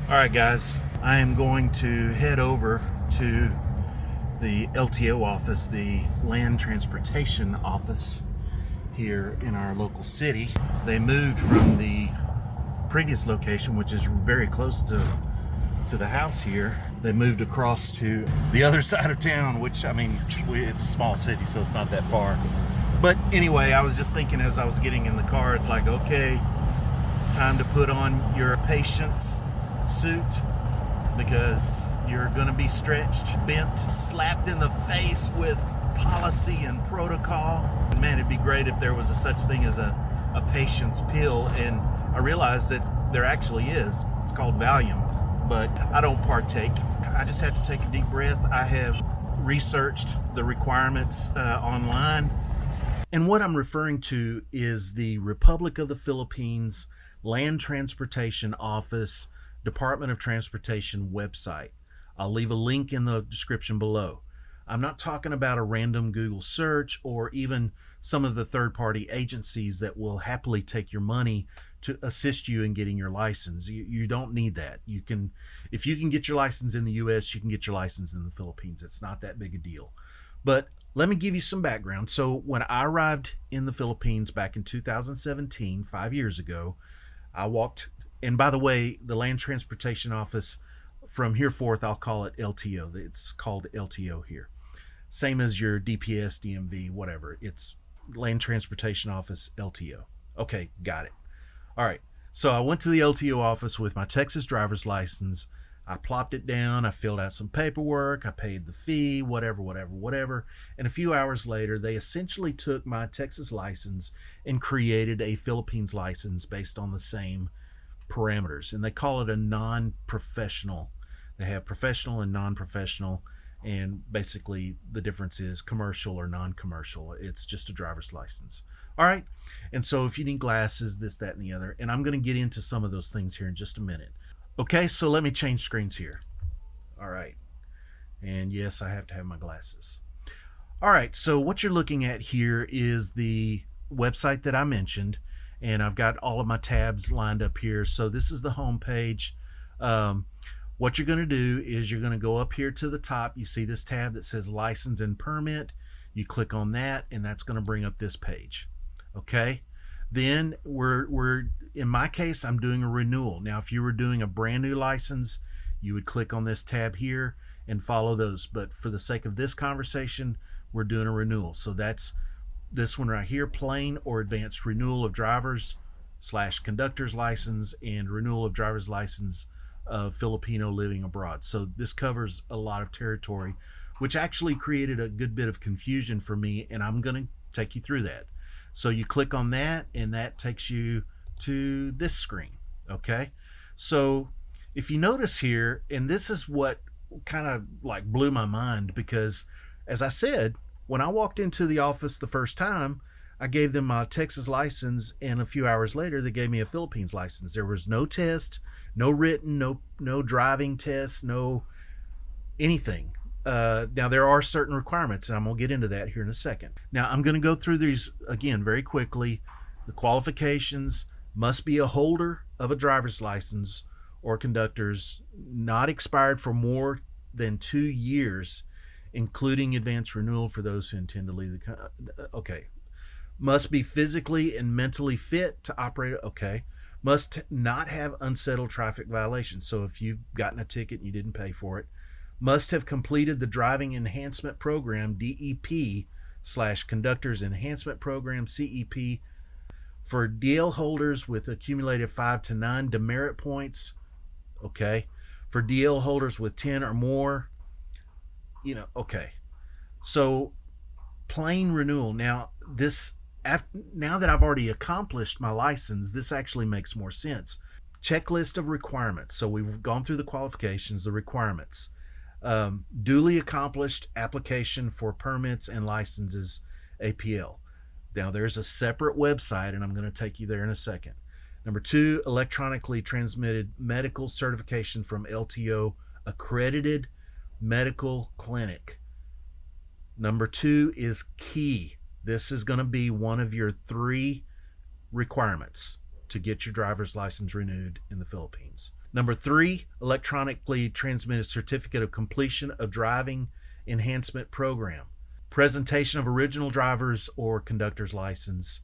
All right, guys, I am going to head over to the LTO office, the Land Transportation Office here in our local city. They moved from the previous location, which is very close to the house here. They moved across to the other side of town, which, I mean, it's a small city, so it's not that far. But anyway, I was just thinking as I was getting in the car, it's like, okay, it's time to put on your patience suit because you're going to be stretched, bent, slapped in the face with policy and protocol. Man, it'd be great if there was a such thing as a patience pill, and I realized that there actually is. It's called Valium, but I don't partake. I just have to take a deep breath. I have researched the requirements online, and what I'm referring to is the Republic of the Philippines Land Transportation Office Department of Transportation website. I'll leave a link in the description below. I'm not talking about a random Google search or even some of the third-party agencies that will happily take your money to assist you in getting your license. You don't need that. If you can get your license in the US, you can get your license in the Philippines. It's not that big a deal. But let me give you some background. So when I arrived in the Philippines back in 2017, 5 years ago, I walked. And by the way, the Land Transportation Office, from here forth, I'll call it LTO. It's called LTO here. Same as your DPS, DMV, whatever. It's Land Transportation Office, LTO. Okay, got it. All right. So I went to the LTO office with my Texas driver's license. I plopped it down. I filled out some paperwork. I paid the fee, whatever. And a few hours later, they essentially took my Texas license and created a Philippines license based on the same parameters, and they call it a non-professional. They have professional and non-professional, and basically the difference is commercial or non-commercial. It's just a driver's license. All right, and so if you need glasses, this, that, and the other, and I'm going to get into some of those things here in just a minute. Okay, so let me change screens here. All right, and yes, I have to have my glasses. All right, so what you're looking at here is the website that I mentioned, and I've got all of my tabs lined up here. So this is the home page. What you're going to do is you're going to go up here to the top. You see this tab that says license and permit. You click on that, and that's going to bring up this page. Okay. Then we're in my case, I'm doing a renewal. Now, if you were doing a brand new license, you would click on this tab here and follow those. But for the sake of this conversation, we're doing a renewal. So that's this one right here, plain or advanced renewal of driver's / conductor's license and renewal of driver's license of Filipino living abroad. So this covers a lot of territory, which actually created a good bit of confusion for me, and I'm going to take you through that. So you click on that, and that takes you to this screen. Okay, so if you notice here, and this is what kind of like blew my mind, because as I said, when I walked into the office the first time, I gave them my Texas license, and a few hours later, they gave me a Philippines license. There was no test, no written, no driving test, no anything. Now, there are certain requirements, and I'm going to get into that here in a second. Now, I'm going to go through these again very quickly. The qualifications: must be a holder of a driver's license or conductor's, not expired for more than 2 years, including advanced renewal for those who intend to leave the country. Okay. Must be physically and mentally fit to operate. Okay. Must not have unsettled traffic violations. So if you've gotten a ticket and you didn't pay for it. Must have completed the Driving Enhancement Program, DEP / Conductors Enhancement Program, CEP, for DL holders with accumulated 5 to 9 demerit points. Okay. For DL holders with 10 or more. Okay. So plain renewal. Now now that I've already accomplished my license, this actually makes more sense. Checklist of requirements. So we've gone through the qualifications, the requirements. Duly accomplished application for permits and licenses, APL. Now there's a separate website, and I'm going to take you there in a second. Number 2, electronically transmitted medical certification from LTO accredited medical clinic. Number 2 is key. This is going to be one of your 3 requirements to get your driver's license renewed in the Philippines. Number 3, electronically transmitted certificate of completion of driving enhancement program. Presentation of original driver's or conductor's license.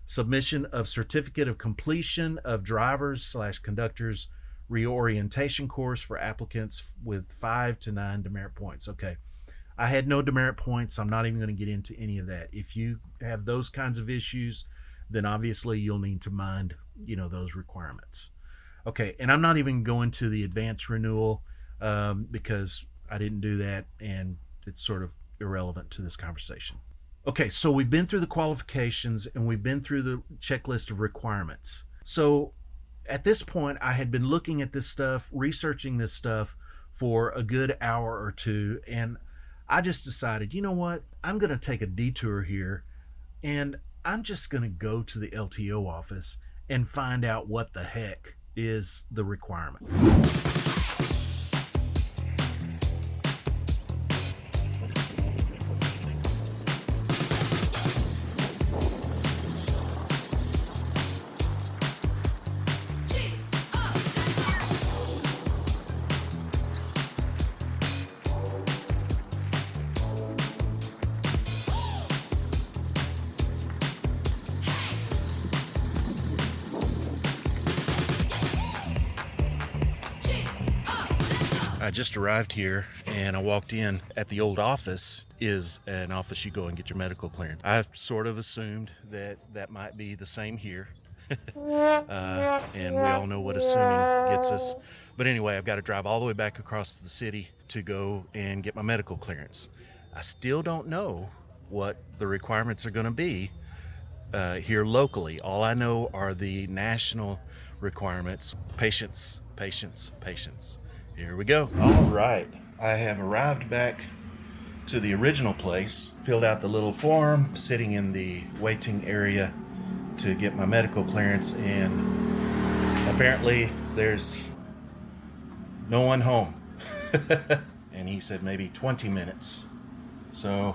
Submission of certificate of completion of driver's/conductor's reorientation course for applicants with 5 to 9 demerit points. Okay, I had no demerit points. I'm not even going to get into any of that. If you have those kinds of issues, then obviously you'll need to mind, those requirements. Okay, and I'm not even going to the advanced renewal because I didn't do that, and it's sort of irrelevant to this conversation. Okay, so we've been through the qualifications and we've been through the checklist of requirements. So at this point, I had been looking at this stuff, researching this stuff for a good hour or two, and I just decided, you know what, I'm going to take a detour here, and I'm just going to go to the LTO office and find out what the heck is the requirements. I just arrived here and I walked in. At the old office is an office you go and get your medical clearance. I sort of assumed that might be the same here. And we all know what assuming gets us. But anyway, I've got to drive all the way back across the city to go and get my medical clearance. I still don't know what the requirements are going to be here locally. All I know are the national requirements. Patience, patience, patience. Here we go. All right, I have arrived back to the original place, filled out the little form, sitting in the waiting area to get my medical clearance, and apparently there's no one home. And he said maybe 20 minutes. So,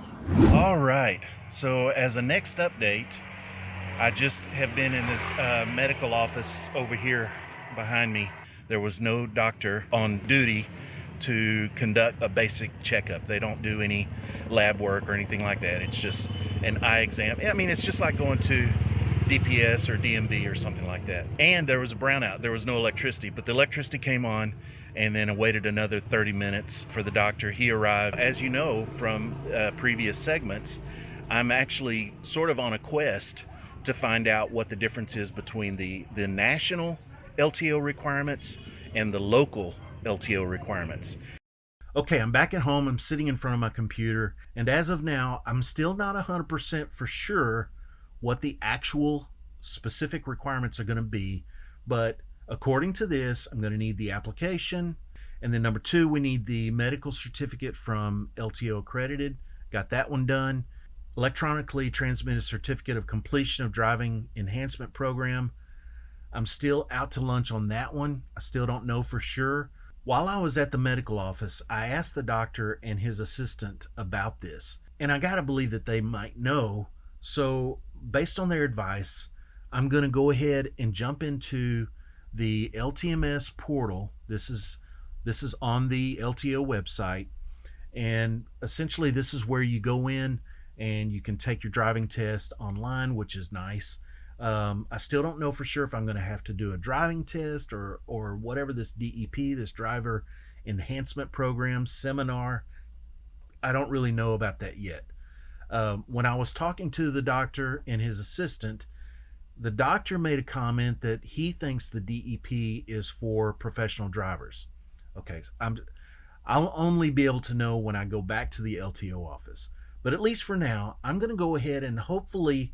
all right. So as a next update, I just have been in this medical office over here behind me. There was no doctor on duty to conduct a basic checkup. They don't do any lab work or anything like that. It's just an eye exam. I mean, it's just like going to DPS or DMV or something like that. And there was a brownout. There was no electricity, but the electricity came on, and then I waited another 30 minutes for the doctor. He arrived. As you know from previous segments, I'm actually sort of on a quest to find out what the difference is between the national LTO requirements and the local LTO requirements. Okay, I'm back at home. I'm sitting in front of my computer, and as of now, I'm still not 100% for sure what the actual specific requirements are going to be, but according to this, I'm going to need the application, and then number 2, we need the medical certificate from LTO accredited. Got that one done. Electronically transmitted certificate of completion of driving enhancement program. I'm still out to lunch on that one. I still don't know for sure. While I was at the medical office, I asked the doctor and his assistant about this, and I gotta believe that they might know. So based on their advice, I'm gonna go ahead and jump into the LTMS portal. This is on the LTO website, and essentially this is where you go in and you can take your driving test online, which is nice. I still don't know for sure if I'm going to have to do a driving test or whatever this DEP, this driver enhancement program seminar. I don't really know about that yet. When I was talking to the doctor and his assistant, the doctor made a comment that he thinks the DEP is for professional drivers. Okay, so I'll only be able to know when I go back to the LTO office. But at least for now, I'm going to go ahead and hopefully,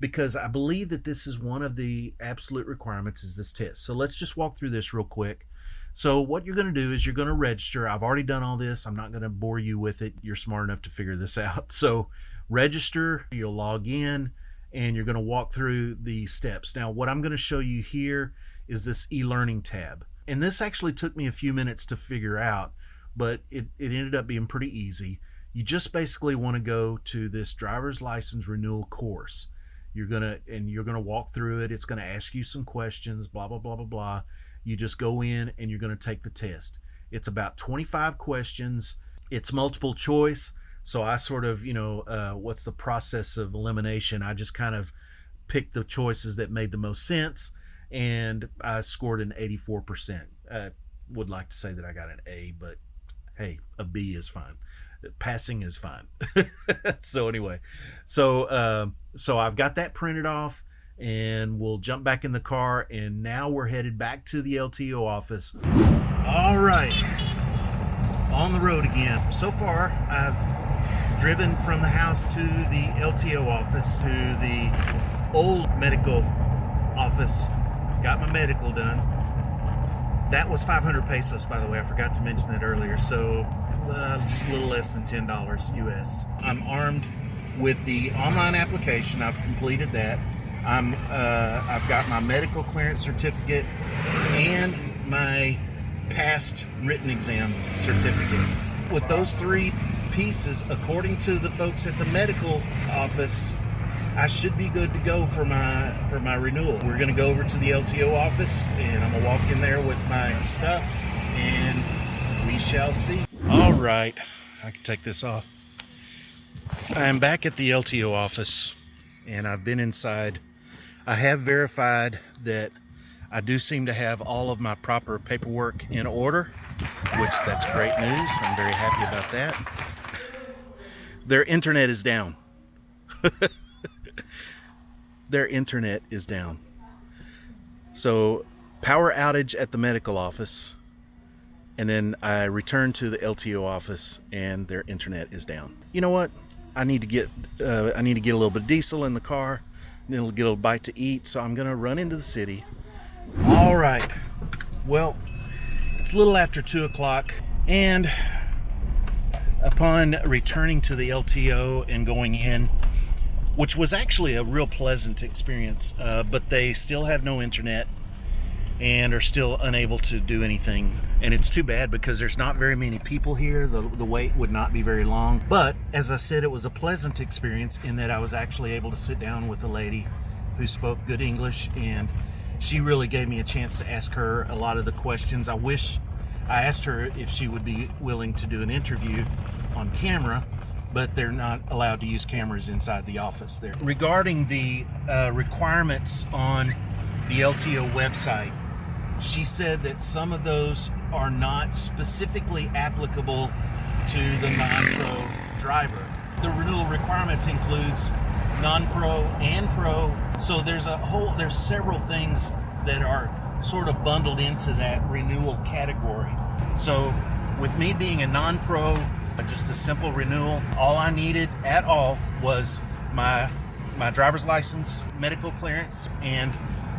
because I believe that this is one of the absolute requirements, is this test. So let's just walk through this real quick. So what you're going to do is you're going to register. I've already done all this. I'm not going to bore you with it. You're smart enough to figure this out. So register, you'll log in, and you're going to walk through the steps. Now, what I'm going to show you here is this e-learning tab. And this actually took me a few minutes to figure out, but it ended up being pretty easy. You just basically want to go to this driver's license renewal course. You're gonna walk through it. It's gonna ask you some questions, blah blah blah blah blah. You just go in and you're going to take the test. It's about 25 questions. It's multiple choice. So I sort of, what's the process of elimination? I just kind of picked the choices that made the most sense, and I scored an 84%. Would like to say that I got an A, but hey, a B is fine. Passing is fine. So anyway, so I've got that printed off, and we'll jump back in the car, and now we're headed back to the LTO office. All right, on the road again. So far, I've driven from the house to the LTO office, to the old medical office, got my medical done. That was 500 pesos, by the way. I forgot to mention that earlier. So just a little less than $10 US. I'm armed with the online application. I've completed that. I've got my medical clearance certificate and my past written exam certificate. With those three pieces, according to the folks at the medical office, I should be good to go for my renewal. We're gonna go over to the LTO office, and I'm gonna walk in there with my stuff, and we shall see. All right, I can take this off. I'm back at the LTO office, and I've been inside. I have verified that I do seem to have all of my proper paperwork in order, which that's great news. I'm very happy about that. Their internet is down. Their internet is down. So power outage at the medical office, and then I return to the LTO office, and their internet is down. You know what? I need to get a little bit of diesel in the car, and then get a little bite to eat. So I'm gonna run into the city. All right. Well, it's a little after 2 o'clock, and upon returning to the LTO and going in, which was actually a real pleasant experience, but they still have no internet and are still unable to do anything. And it's too bad, because there's not very many people here. The wait would not be very long. But as I said, it was a pleasant experience in that I was actually able to sit down with a lady who spoke good English, and she really gave me a chance to ask her a lot of the questions. I asked her if she would be willing to do an interview on camera, but they're not allowed to use cameras inside the office there. Regarding the requirements on the LTO website, she said that some of those are not specifically applicable to the non-pro driver. The renewal requirements includes non-pro and pro, so there's several things that are sort of bundled into that renewal category. So with me being a non-pro, just a simple renewal, all I needed at all was my driver's license, medical clearance, and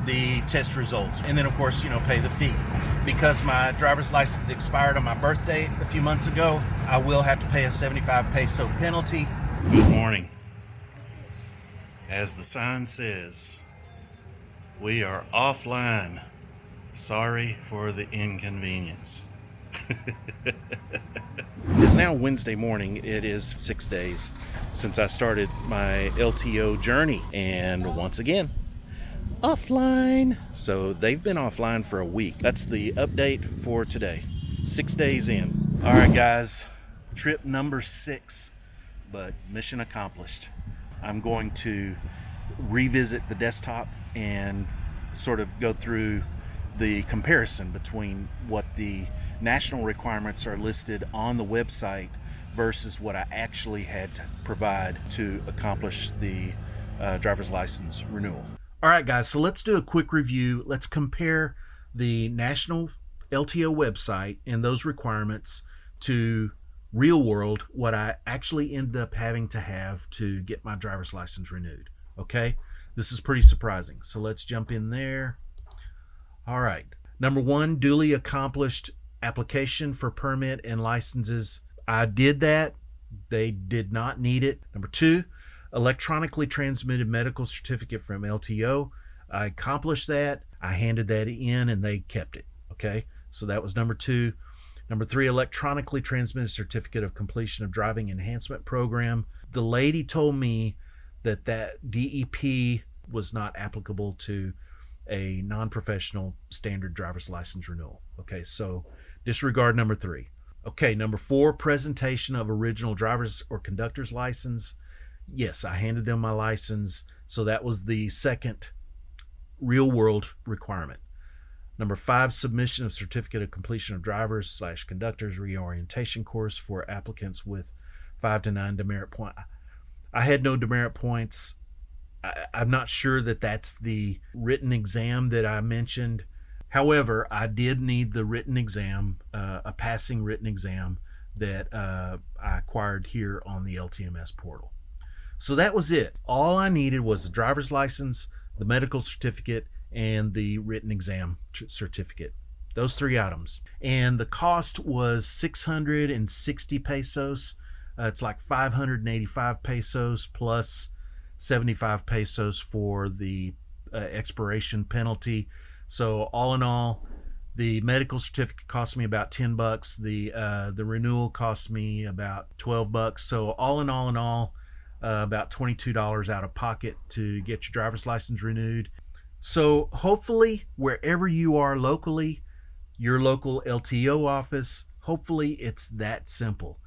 the test results, and then of course pay the fee. Because my driver's license expired on my birthday a few months ago, I will have to pay a 75 peso penalty. Good morning. As the sign says, we are offline. Sorry for the inconvenience. It's now Wednesday morning. It is 6 days since I started my LTO journey, and once again, offline. So they've been offline for a week. That's the update for today. 6 days in. All right, guys, trip number 6, but mission accomplished. I'm going to revisit the desktop and sort of go through the comparison between what the national requirements are listed on the website versus what I actually had to provide to accomplish the driver's license renewal. All right, guys, so let's do a quick review. Let's compare the national LTO website and those requirements to real world, what I actually ended up having to have to get my driver's license renewed. Okay, this is pretty surprising. So let's jump in there. All right, number 1, duly accomplished application for permit and licenses. I did that. They did not need it. Number 2, electronically transmitted medical certificate from LTO. I accomplished that. I handed that in and they kept it. Okay, so that was number 2. Number 3, electronically transmitted certificate of completion of driving enhancement program. The lady told me that DEP was not applicable to a non-professional standard driver's license renewal. Okay, so disregard number 3. Okay, number 4, presentation of original driver's or conductor's license. Yes, I handed them my license, so that was the second real world requirement. Number 5, submission of certificate of completion of drivers / conductors reorientation course for applicants with 5 to 9 demerit points. I had no demerit points. I'm not sure that that's the written exam that I mentioned. However, I did need the written exam, a passing written exam that I acquired here on the LTMS portal. So that was it. All I needed was the driver's license, the medical certificate, and the written exam certificate. Those 3 items. And the cost was 660 pesos. It's like 585 pesos plus 75 pesos for the expiration penalty. So all in all, the medical certificate cost me about $10. The renewal cost me about $12. So all in all, about $22 out of pocket to get your driver's license renewed. So hopefully, wherever you are locally, your local LTO office, hopefully it's that simple,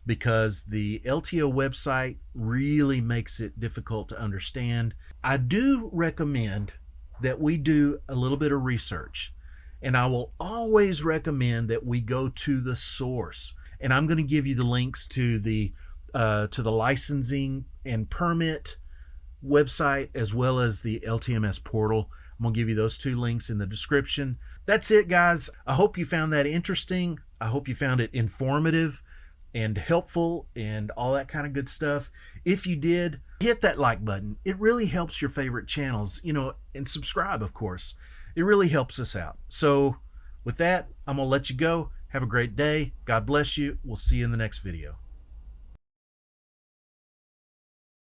because the LTO website really makes it difficult to understand. I do recommend that we do a little bit of research, and I will always recommend that we go to the source. And I'm going to give you the links to the licensing and permit website, as well as the LTMS portal. I'm going to give you those 2 links in the description. That's it, guys. I hope you found that interesting. I hope you found it informative and helpful and all that kind of good stuff. If you did, hit that like button. It really helps your favorite channels, and subscribe, of course. It really helps us out. So with that, I'm going to let you go. Have a great day. God bless you. We'll see you in the next video.